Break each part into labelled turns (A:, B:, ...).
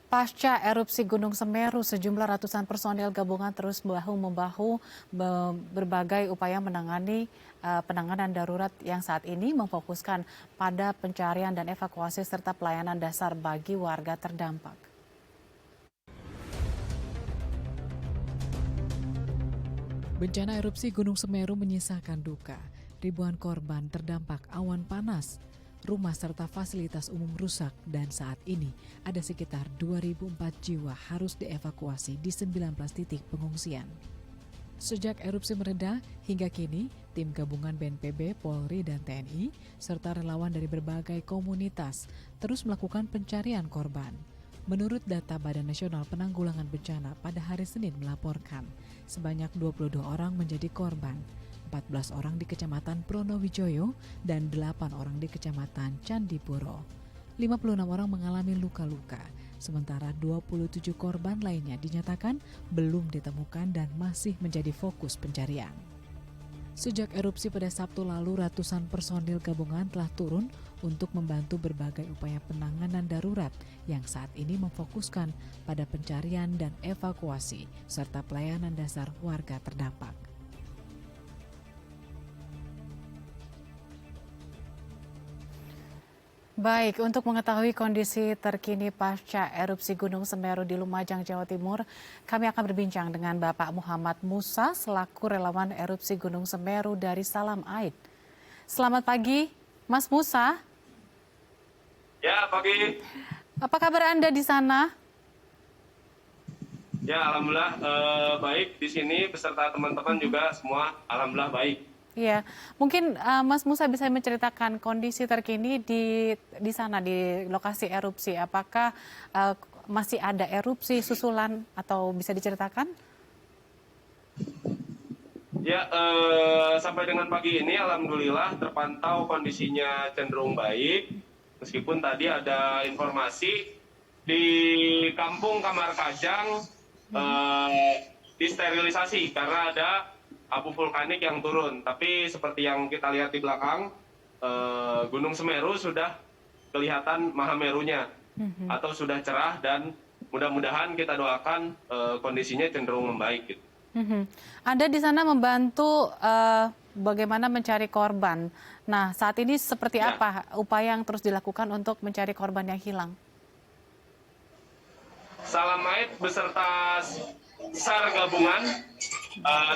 A: Pasca erupsi Gunung Semeru, sejumlah ratusan personil gabungan terus bahu-membahu berbagai upaya menangani penanganan darurat yang saat ini memfokuskan pada pencarian dan evakuasi serta pelayanan dasar bagi warga terdampak. Bencana erupsi Gunung Semeru menyisakan duka. Ribuan korban terdampak awan panas, rumah serta fasilitas umum rusak, dan saat ini ada sekitar 2.004 jiwa harus dievakuasi di 19 titik pengungsian. Sejak erupsi mereda hingga kini, tim gabungan BNPB, Polri, dan TNI serta relawan dari berbagai komunitas terus melakukan pencarian korban. Menurut data Badan Nasional Penanggulangan Bencana pada hari Senin melaporkan sebanyak 22 orang menjadi korban, 14 orang di Kecamatan Pronowijoyo dan 8 orang di Kecamatan Candipuro. 56 orang mengalami luka-luka, sementara 27 korban lainnya dinyatakan belum ditemukan dan masih menjadi fokus pencarian. Sejak erupsi pada Sabtu lalu, ratusan personil gabungan telah turun untuk membantu berbagai upaya penanganan darurat yang saat ini memfokuskan pada pencarian dan evakuasi serta pelayanan dasar warga terdampak. Baik, untuk mengetahui kondisi terkini pasca erupsi Gunung Semeru di Lumajang, Jawa Timur, kami akan berbincang dengan Bapak Muhammad Musa selaku relawan erupsi Gunung Semeru dari Salam Aid. Selamat pagi, Mas Musa.
B: Ya, pagi.
A: Apa kabar Anda di sana?
B: Ya, alhamdulillah baik di sini beserta teman-teman juga semua alhamdulillah baik.
A: Iya, mungkin Mas Musa bisa menceritakan kondisi terkini di sana, di lokasi erupsi. Apakah masih ada erupsi susulan atau bisa diceritakan?
B: Ya, sampai dengan pagi ini alhamdulillah terpantau kondisinya cenderung baik. Meskipun tadi ada informasi di Kampung Kamar Kajang disterilisasi karena ada abu vulkanik yang turun. Tapi seperti yang kita lihat di belakang, Gunung Semeru sudah kelihatan Mahamerunya atau sudah cerah dan mudah-mudahan kita doakan kondisinya cenderung membaik. Gitu.
A: Anda di sana membantu bagaimana mencari korban. Nah, saat ini seperti apa upaya yang terus dilakukan untuk mencari korban yang hilang?
B: Salam Aid beserta SAR gabungan,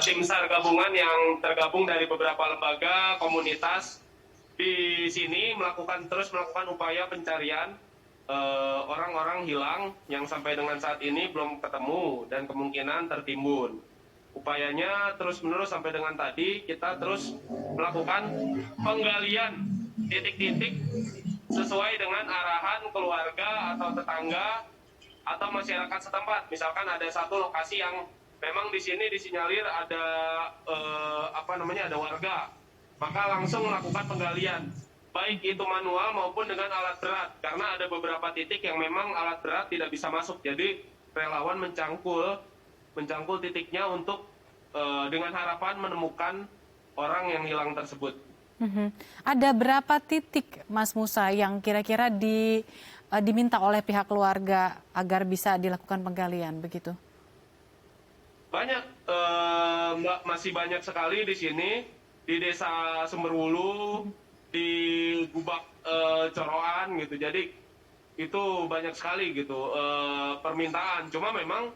B: tim SAR gabungan yang tergabung dari beberapa lembaga komunitas di sini terus melakukan upaya pencarian orang-orang hilang yang sampai dengan saat ini belum ketemu dan kemungkinan tertimbun. Upayanya terus-menerus sampai dengan tadi kita terus melakukan penggalian titik-titik sesuai dengan arahan keluarga atau tetangga atau masyarakat setempat. Misalkan ada satu lokasi yang memang di sini disinyalir ada ada warga, maka langsung melakukan penggalian, baik itu manual maupun dengan alat berat, karena ada beberapa titik yang memang alat berat tidak bisa masuk. Jadi relawan mencangkul titiknya untuk dengan harapan menemukan orang yang hilang tersebut.
A: Ada berapa titik, Mas Musa, yang kira-kira diminta oleh pihak keluarga agar bisa dilakukan penggalian begitu?
B: Banyak, Mbak, masih banyak sekali di sini, di Desa Sumberwulu, di Gubak Coroan gitu. Jadi itu banyak sekali gitu permintaan. Cuma memang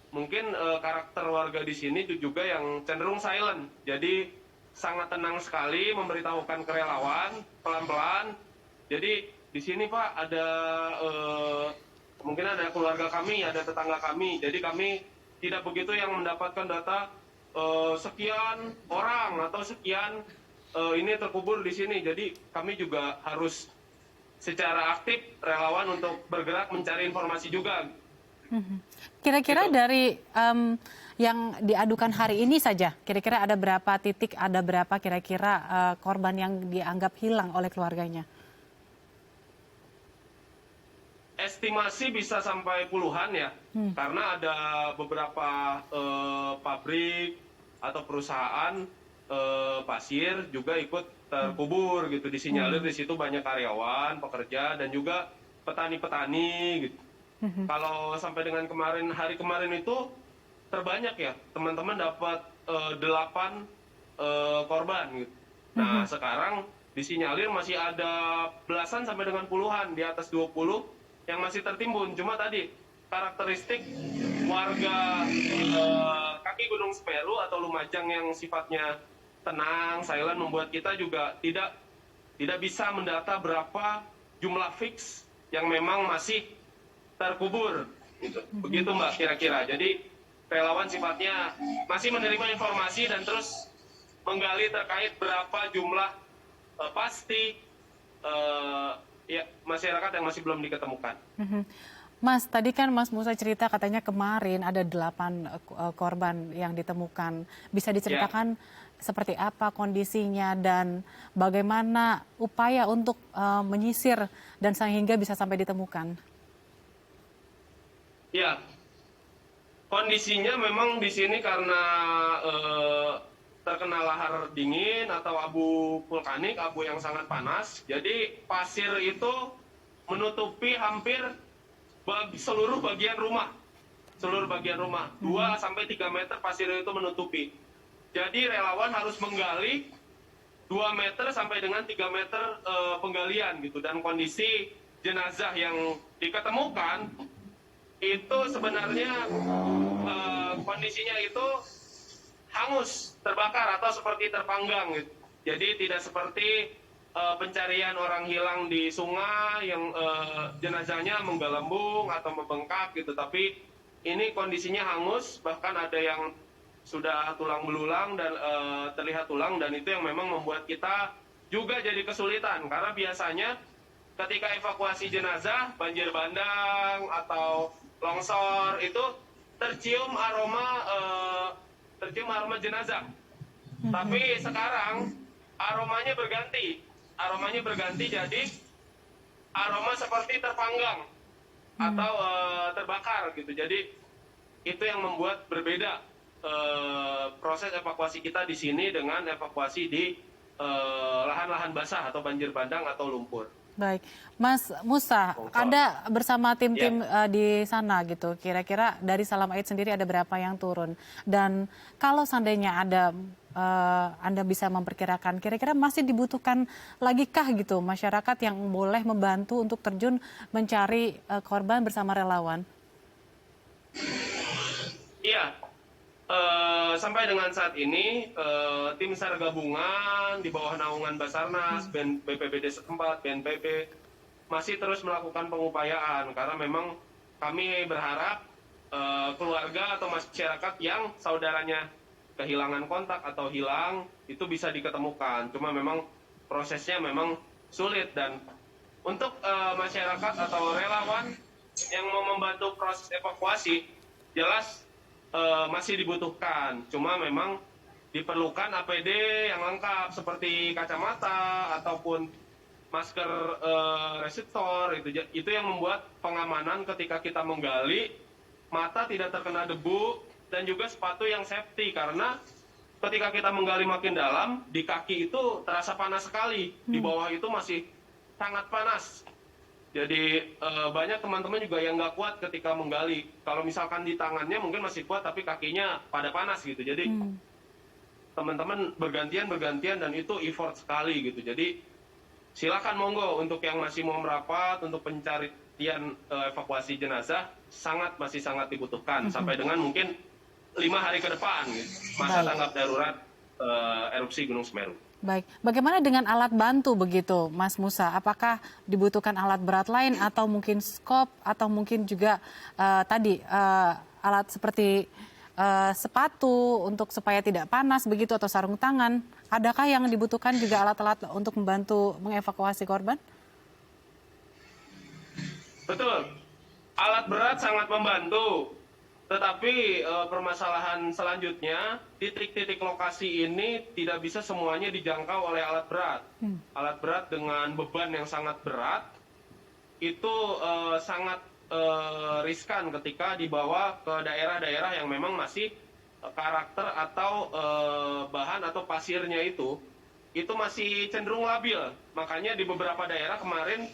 B: mungkin karakter warga di sini juga yang cenderung silent. Jadi sangat tenang sekali memberitahukan ke relawan pelan-pelan. Jadi di sini Pak ada mungkin ada keluarga kami, ada tetangga kami. Jadi kami tidak begitu yang mendapatkan data sekian orang atau sekian ini terkubur di sini. Jadi kami juga harus secara aktif relawan untuk bergerak mencari informasi juga.
A: Kira-kira dari yang diadukan hari ini saja, kira-kira ada berapa titik, ada berapa kira-kira korban yang dianggap hilang oleh keluarganya?
B: Estimasi bisa sampai puluhan ya, karena ada beberapa pabrik atau perusahaan pasir juga ikut terkubur gitu, disinyalir di situ banyak karyawan, pekerja dan juga petani-petani gitu. Kalau sampai dengan hari kemarin itu terbanyak ya, teman-teman dapat 8 korban gitu. Nah, sekarang disinyalir masih ada belasan sampai dengan puluhan, di atas 20 yang masih tertimbun. Cuma tadi karakteristik warga kaki Gunung Semeru atau Lumajang yang sifatnya tenang, silent, membuat kita juga tidak bisa mendata berapa jumlah fix yang memang masih terkubur. Gitu. Begitu Mbak kira-kira. Jadi relawan sifatnya masih menerima informasi dan terus menggali terkait berapa jumlah pasti ya masyarakat yang masih belum diketemukan.
C: Mas, tadi kan Mas Musa cerita katanya kemarin ada 8 korban yang ditemukan. Bisa diceritakan seperti apa kondisinya dan bagaimana upaya untuk menyisir dan sehingga bisa sampai ditemukan?
B: Ya, kondisinya memang di sini karena terkena lahar dingin atau abu vulkanik, abu yang sangat panas. Jadi pasir itu menutupi hampir seluruh bagian rumah. 2 sampai 3 meter pasir itu menutupi. Jadi relawan harus menggali 2 meter sampai dengan 3 meter penggalian gitu. Dan kondisi jenazah yang diketemukan itu sebenarnya kondisinya itu hangus, terbakar atau seperti terpanggang gitu. Jadi tidak seperti pencarian orang hilang di sungai yang jenazahnya menggelembung atau membengkak gitu, tapi ini kondisinya hangus, bahkan ada yang sudah tulang belulang dan terlihat tulang, dan itu yang memang membuat kita juga jadi kesulitan karena biasanya ketika evakuasi jenazah, banjir bandang atau longsor itu tercium aroma jenazah. Tapi sekarang aromanya berganti jadi aroma seperti terpanggang atau terbakar gitu. Jadi itu yang membuat berbeda proses evakuasi kita di sini dengan evakuasi di lahan-lahan basah atau banjir bandang atau lumpur.
C: Baik, Mas Musa, Anda bersama tim-tim di sana gitu, kira-kira dari Salam Aid sendiri ada berapa yang turun? Dan kalau seandainya ada, Anda bisa memperkirakan, kira-kira masih dibutuhkan lagi kah gitu masyarakat yang boleh membantu untuk terjun mencari korban bersama relawan?
B: Iya. Sampai dengan saat ini tim SAR gabungan di bawah naungan Basarnas, BPBD setempat, BNPB masih terus melakukan pengupayaan karena memang kami berharap keluarga atau masyarakat yang saudaranya kehilangan kontak atau hilang itu bisa diketemukan. Cuma memang prosesnya memang sulit, dan untuk masyarakat atau relawan yang mau membantu proses evakuasi jelas masih dibutuhkan, cuma memang diperlukan APD yang lengkap seperti kacamata ataupun masker resistor. Itu yang membuat pengamanan ketika kita menggali, mata tidak terkena debu, dan juga sepatu yang safety karena ketika kita menggali makin dalam di kaki itu terasa panas sekali, di bawah itu masih sangat panas. Jadi banyak teman-teman juga yang nggak kuat ketika menggali. Kalau misalkan di tangannya mungkin masih kuat, tapi kakinya pada panas gitu. Jadi teman-teman bergantian dan itu effort sekali gitu. Jadi silakan monggo untuk yang masih mau merapat untuk pencarian evakuasi jenazah masih sangat dibutuhkan sampai dengan mungkin 5 hari ke depan gitu, masa tanggap darurat erupsi Gunung Semeru.
C: Baik, bagaimana dengan alat bantu begitu, Mas Musa? Apakah dibutuhkan alat berat lain atau mungkin skop atau mungkin juga alat seperti sepatu untuk supaya tidak panas begitu atau sarung tangan? Adakah yang dibutuhkan juga alat-alat untuk membantu mengevakuasi korban?
B: Betul, alat berat sangat membantu. Tetapi permasalahan selanjutnya, di titik-titik lokasi ini tidak bisa semuanya dijangkau oleh alat berat. Alat berat dengan beban yang sangat berat itu sangat riskan ketika dibawa ke daerah-daerah yang memang masih karakter atau bahan atau pasirnya itu masih cenderung labil. Makanya di beberapa daerah kemarin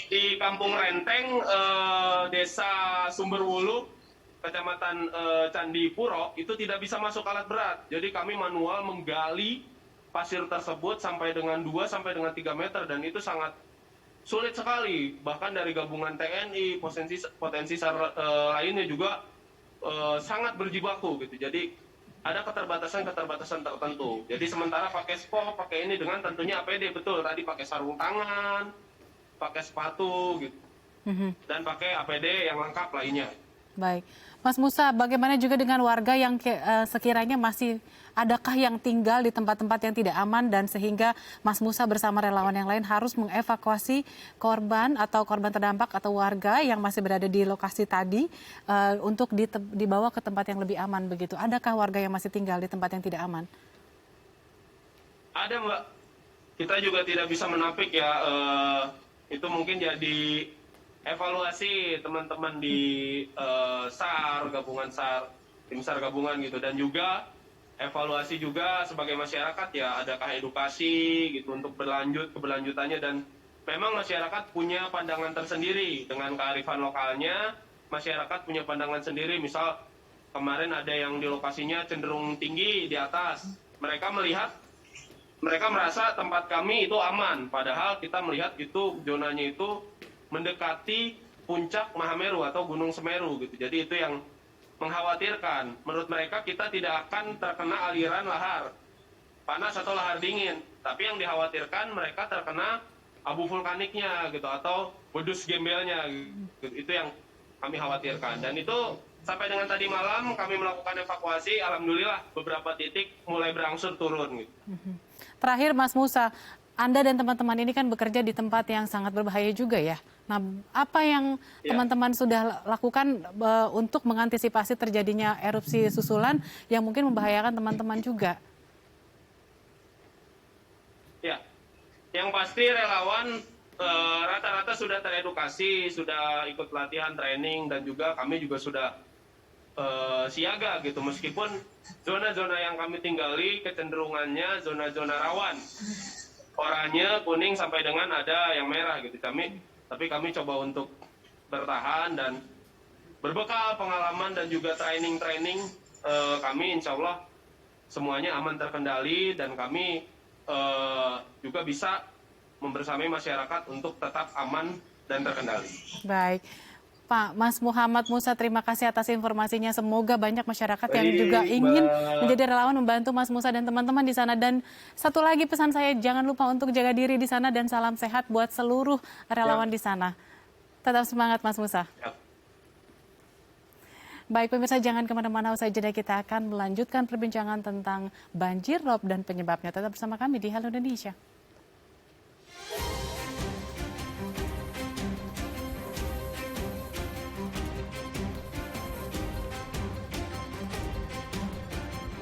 B: di Kampung Renteng, Desa Sumberwulu, Kecamatan Candipuro, itu tidak bisa masuk alat berat. Jadi kami manual menggali pasir tersebut sampai dengan 2 sampai dengan 3 meter, dan itu sangat sulit sekali. Bahkan dari gabungan TNI, potensi SAR lainnya juga sangat berjibaku gitu. Jadi ada keterbatasan tertentu. Jadi sementara pakai SPO, pakai ini dengan tentunya APD, betul. Tadi pakai sarung tangan, pakai sepatu gitu. Dan pakai APD yang lengkap lainnya.
C: Baik. Mas Musa, bagaimana juga dengan warga yang sekiranya masih adakah yang tinggal di tempat-tempat yang tidak aman dan sehingga Mas Musa bersama relawan yang lain harus mengevakuasi korban atau korban terdampak atau warga yang masih berada di lokasi tadi untuk dibawa ke tempat yang lebih aman begitu. Adakah warga yang masih tinggal di tempat yang tidak aman?
B: Ada, Mbak. Kita juga tidak bisa menapik ya. Itu mungkin jadi evaluasi teman-teman di SAR, gabungan SAR, tim SAR gabungan gitu, dan juga evaluasi juga sebagai masyarakat ya, adakah edukasi gitu untuk keberlanjutannya, dan memang masyarakat punya pandangan tersendiri dengan kearifan lokalnya. Masyarakat punya pandangan sendiri, misal kemarin ada yang di lokasinya cenderung tinggi di atas, mereka merasa tempat kami itu aman, padahal kita melihat itu zonanya itu mendekati puncak Mahameru atau Gunung Semeru gitu. Jadi itu yang mengkhawatirkan. Menurut mereka kita tidak akan terkena aliran lahar panas atau lahar dingin, tapi yang dikhawatirkan mereka terkena abu vulkaniknya gitu atau wedus gembelnya gitu. Itu yang kami khawatirkan. Dan itu sampai dengan tadi malam kami melakukan evakuasi, alhamdulillah beberapa titik mulai berangsur turun gitu.
C: Terakhir Mas Musa, Anda dan teman-teman ini kan bekerja di tempat yang sangat berbahaya juga ya. Nah, apa yang teman-teman sudah lakukan untuk mengantisipasi terjadinya erupsi susulan yang mungkin membahayakan teman-teman juga?
B: Ya, yang pasti relawan rata-rata sudah teredukasi, sudah ikut pelatihan, training, dan juga kami juga sudah siaga gitu. Meskipun zona-zona yang kami tinggali kecenderungannya zona-zona rawan. Oranye, kuning, sampai dengan ada yang merah gitu. Tapi kami coba untuk bertahan dan berbekal pengalaman dan juga training kami insya Allah semuanya aman terkendali, dan kami juga bisa membersamai masyarakat untuk tetap aman dan terkendali.
C: Baik. Pak Mas Muhammad Musa, terima kasih atas informasinya. Semoga banyak masyarakat yang juga ingin menjadi relawan membantu Mas Musa dan teman-teman di sana. Dan satu lagi pesan saya, jangan lupa untuk jaga diri di sana dan salam sehat buat seluruh relawan di sana. Tetap semangat Mas Musa. Baik pemirsa, jangan kemana-mana, usai jeda kita akan melanjutkan perbincangan tentang banjir rob dan penyebabnya. Tetap bersama kami di Halo Indonesia.